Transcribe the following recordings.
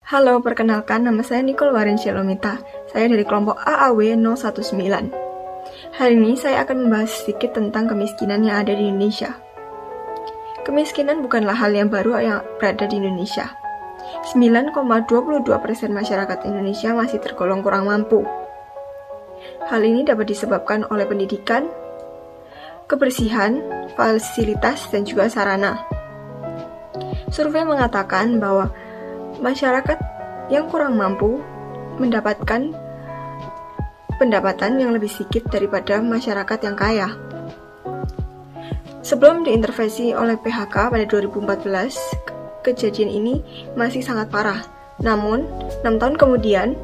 Halo, perkenalkan nama saya Nicole Warin Shalomita. Saya dari kelompok AAW 019. Hari ini saya akan membahas sedikit tentang kemiskinan yang ada di Indonesia. Kemiskinan bukanlah hal yang baru yang berada di Indonesia. 9,22% masyarakat Indonesia masih tergolong kurang mampu. Hal ini dapat disebabkan oleh pendidikan, kebersihan, fasilitas, dan juga sarana. Survei mengatakan bahwa masyarakat yang kurang mampu mendapatkan pendapatan yang lebih sedikit daripada masyarakat yang kaya. Sebelum diintervensi oleh PHK pada 2014, kejadian ini masih sangat parah. Namun, 6 tahun kemudian,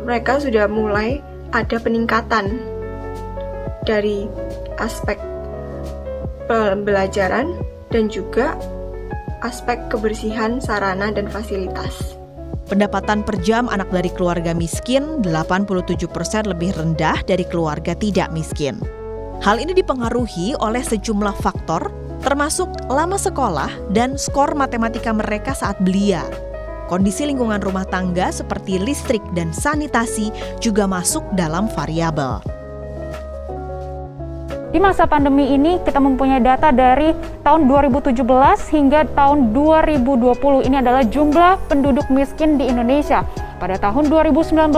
mereka sudah mulai ada peningkatan dari aspek pembelajaran dan juga aspek kebersihan, sarana, dan fasilitas. Pendapatan per jam anak dari keluarga miskin 87% lebih rendah dari keluarga tidak miskin. Hal ini dipengaruhi oleh sejumlah faktor, termasuk lama sekolah dan skor matematika mereka saat belia. Kondisi lingkungan rumah tangga seperti listrik dan sanitasi juga masuk dalam variabel. Di masa pandemi ini kita mempunyai data dari tahun 2017 hingga tahun 2020. Ini adalah jumlah penduduk miskin di Indonesia. Pada tahun 2019,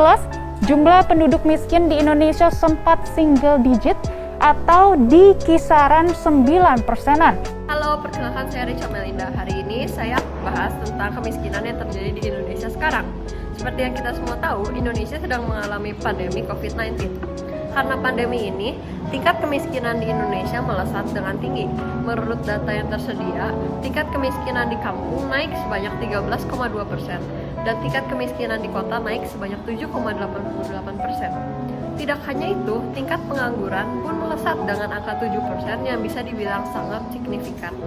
jumlah penduduk miskin di Indonesia sempat single digit atau di kisaran 9%-an. Halo, perkenalkan saya Richa Melinda. Hari ini saya bahas tentang kemiskinan yang terjadi di Indonesia sekarang. Seperti yang kita semua tahu, Indonesia sedang mengalami pandemi COVID-19. Karena pandemi ini, tingkat kemiskinan di Indonesia melesat dengan tinggi. Menurut data yang tersedia, tingkat kemiskinan di kampung naik sebanyak 13,2% dan tingkat kemiskinan di kota naik sebanyak 7,88%. Tidak hanya itu, tingkat pengangguran pun melesat dengan angka 7% yang bisa dibilang sangat signifikan.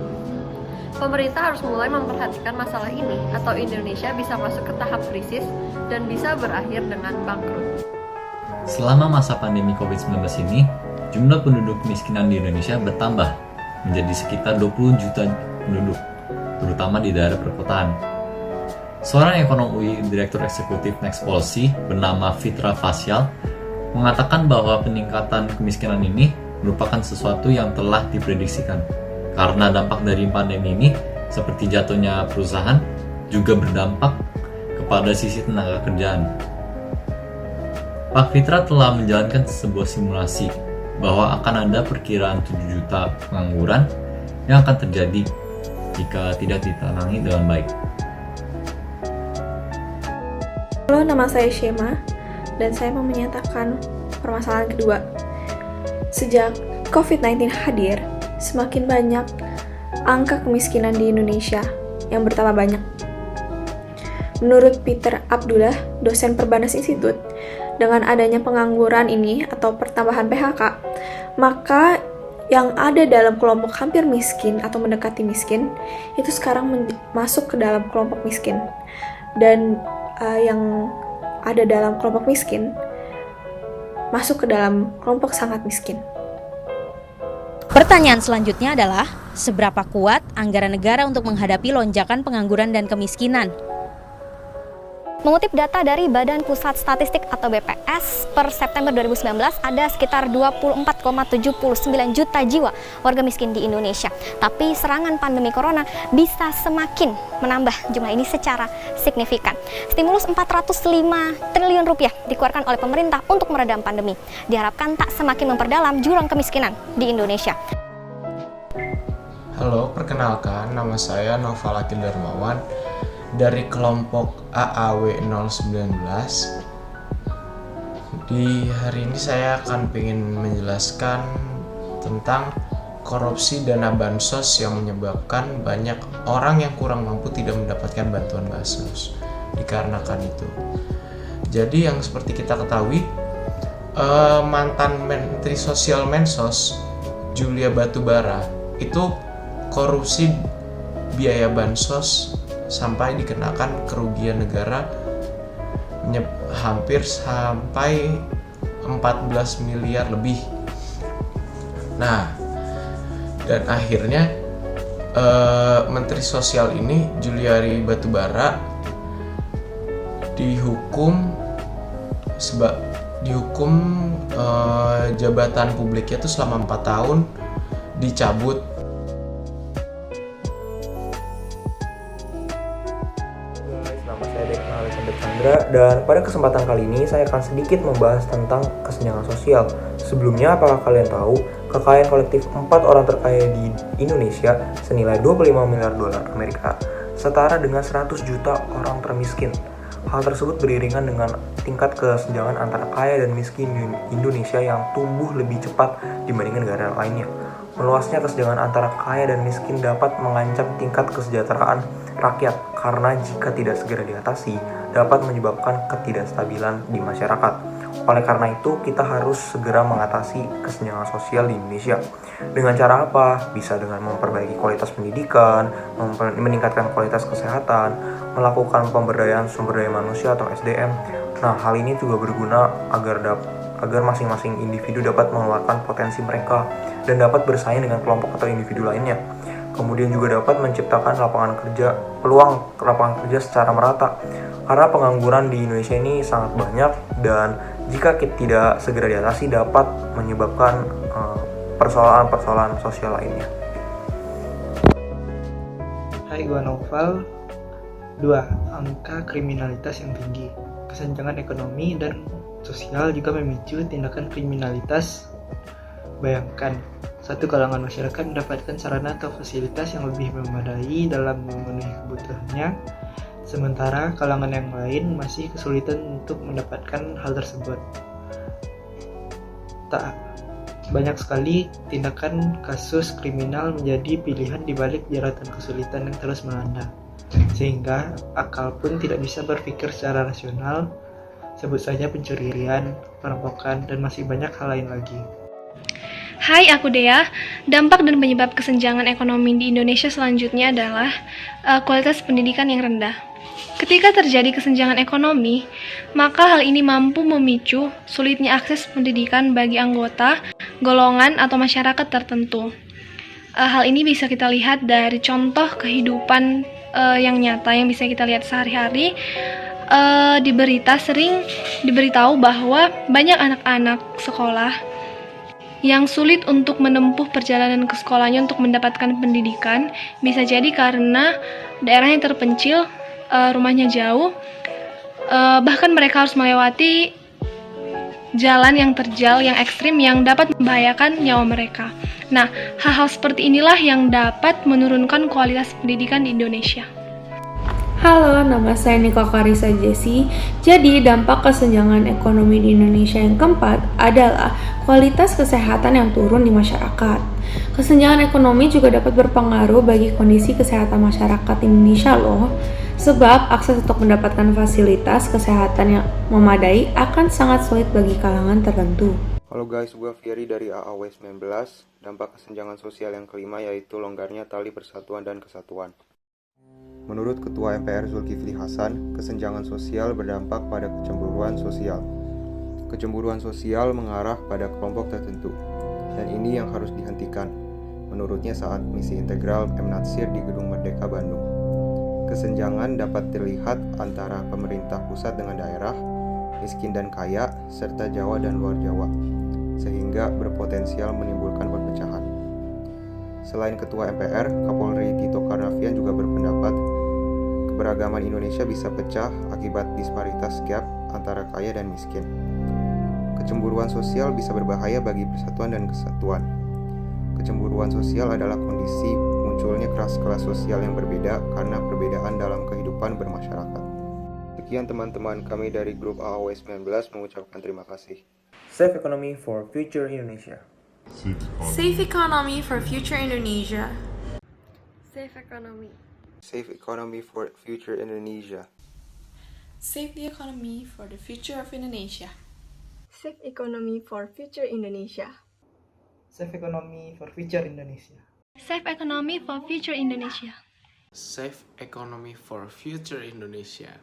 Pemerintah harus mulai memperhatikan masalah ini atau Indonesia bisa masuk ke tahap krisis dan bisa berakhir dengan bangkrut. Selama masa pandemi COVID-19 ini, jumlah penduduk kemiskinan di Indonesia bertambah menjadi sekitar 20 juta penduduk, terutama di daerah perkotaan. Seorang ekonom UI, Direktur Eksekutif Next Policy bernama Fitra Fasyal, mengatakan bahwa peningkatan kemiskinan ini merupakan sesuatu yang telah diprediksikan. Karena dampak dari pandemi ini, seperti jatuhnya perusahaan, juga berdampak kepada sisi tenaga kerjaan. Pak Fitra telah menjalankan sebuah simulasi bahwa akan ada perkiraan 7 juta pengangguran yang akan terjadi jika tidak ditangani dengan baik. Halo, nama saya Shema dan saya mau menyatakan permasalahan kedua. Sejak COVID-19 hadir, semakin banyak angka kemiskinan di Indonesia yang bertambah banyak. Menurut Peter Abdullah, dosen Perbanas Institute, dengan adanya pengangguran ini atau pertambahan PHK, maka yang ada dalam kelompok hampir miskin atau mendekati miskin itu sekarang masuk ke dalam kelompok miskin, dan yang ada dalam kelompok miskin masuk ke dalam kelompok sangat miskin. Pertanyaan selanjutnya adalah, seberapa kuat anggaran negara untuk menghadapi lonjakan pengangguran dan kemiskinan? Mengutip data dari Badan Pusat Statistik atau BPS, per September 2019 ada sekitar 24,79 juta jiwa warga miskin di Indonesia. Tapi serangan pandemi corona bisa semakin menambah jumlah ini secara signifikan. Stimulus 405 triliun rupiah dikeluarkan oleh pemerintah untuk meredam pandemi. Diharapkan tak semakin memperdalam jurang kemiskinan di Indonesia. Halo, perkenalkan nama saya Noval Akil Darmawan dari kelompok AAW 019. Di hari ini saya akan ingin menjelaskan tentang korupsi dana bansos yang menyebabkan banyak orang yang kurang mampu tidak mendapatkan bantuan bansos. Dikarenakan itu, jadi yang seperti kita ketahui, mantan Menteri Sosial Mensos Julia Batubara itu korupsi biaya bansos sampai dikenakan kerugian negara hampir sampai 14 miliar lebih. Nah, dan akhirnya Menteri Sosial ini Juliari Batubara dihukum jabatan publiknya itu selama 4 tahun dicabut. Guys, nama saya Dekna Alexander Chandra, dan pada kesempatan kali ini saya akan sedikit membahas tentang kesenjangan sosial. Sebelumnya, apakah kalian tahu kekayaan kolektif 4 orang terkaya di Indonesia senilai 25 miliar dolar Amerika, setara dengan 100 juta orang termiskin. Hal tersebut beriringan dengan tingkat kesenjangan antara kaya dan miskin di Indonesia yang tumbuh lebih cepat dibandingkan negara lainnya. Meluasnya kesenjangan antara kaya dan miskin dapat mengancam tingkat kesejahteraan rakyat karena jika tidak segera diatasi dapat menyebabkan ketidakstabilan di masyarakat. Oleh karena itu, kita harus segera mengatasi kesenjangan sosial di Indonesia. Dengan cara apa? Bisa dengan memperbaiki kualitas pendidikan, meningkatkan kualitas kesehatan, melakukan pemberdayaan sumber daya manusia atau SDM. Nah, hal ini juga berguna agar masing-masing individu dapat mengeluarkan potensi mereka dan dapat bersaing dengan kelompok atau individu lainnya. Kemudian juga dapat menciptakan peluang lapangan kerja secara merata. Karena pengangguran di Indonesia ini sangat banyak dan jika tidak segera diatasi dapat menyebabkan persoalan-persoalan sosial lainnya. Hai, gua Noval. 2. Angka kriminalitas yang tinggi. Kesenjangan ekonomi dan sosial juga memicu tindakan kriminalitas. Bayangkan, satu kalangan masyarakat mendapatkan sarana atau fasilitas yang lebih memadai dalam memenuhi kebutuhannya, sementara kalangan yang lain masih kesulitan untuk mendapatkan hal tersebut. Tak banyak sekali tindakan kasus kriminal menjadi pilihan di balik jeratan kesulitan yang terus melanda, sehingga akal pun tidak bisa berpikir secara rasional. Sebut saja pencurian, perampokan, dan masih banyak hal lain lagi. Hai, aku Dea. Dampak dan penyebab kesenjangan ekonomi di Indonesia selanjutnya adalah kualitas pendidikan yang rendah. Ketika terjadi kesenjangan ekonomi, maka hal ini mampu memicu sulitnya akses pendidikan bagi anggota, golongan, atau masyarakat tertentu. Hal ini bisa kita lihat dari contoh kehidupan yang nyata yang bisa kita lihat sehari-hari. Di berita sering diberitahu bahwa banyak anak-anak sekolah yang sulit untuk menempuh perjalanan ke sekolahnya untuk mendapatkan pendidikan, bisa jadi karena daerahnya terpencil, rumahnya jauh, bahkan mereka harus melewati jalan yang terjal, yang ekstrim, yang dapat membahayakan nyawa mereka. Nah, hal-hal seperti inilah yang dapat menurunkan kualitas pendidikan di Indonesia. Halo, nama saya Niko Karisa Jesi. Jadi, dampak kesenjangan ekonomi di Indonesia yang keempat adalah kualitas kesehatan yang turun di masyarakat. Kesenjangan ekonomi juga dapat berpengaruh bagi kondisi kesehatan masyarakat Indonesia loh. Sebab akses untuk mendapatkan fasilitas kesehatan yang memadai akan sangat sulit bagi kalangan tertentu. Halo guys, gue Fieri dari AAW 19. Dampak kesenjangan sosial yang kelima yaitu longgarnya tali persatuan dan kesatuan. Menurut Ketua MPR Zulkifli Hasan, kesenjangan sosial berdampak pada kecemburuan sosial. Kecemburuan sosial mengarah pada kelompok tertentu, dan ini yang harus dihentikan. Menurutnya saat misi integral M. Natsir di Gedung Merdeka, Bandung. Kesenjangan dapat terlihat antara pemerintah pusat dengan daerah, miskin dan kaya, serta Jawa dan luar Jawa, sehingga berpotensial menimbulkan perpecahan. Selain Ketua MPR, Kapolri Tito Karnavian juga berpendapat keberagaman Indonesia bisa pecah akibat disparitas gap antara kaya dan miskin. Kecemburuan sosial bisa berbahaya bagi persatuan dan kesatuan. Kecemburuan sosial adalah kondisi munculnya kelas-kelas sosial yang berbeda karena perbedaan dalam kehidupan bermasyarakat. Sekian teman-teman kami dari grup AAW 19 mengucapkan terima kasih. Safe Economy for Future Indonesia. Safe economy for future Indonesia. Safe economy. Safe Economy for Future Indonesia. Save the economy for the future of Indonesia. Safe economy for future Indonesia. Safe economy for future Indonesia. Safe economy for future Indonesia. Safe economy for future Indonesia.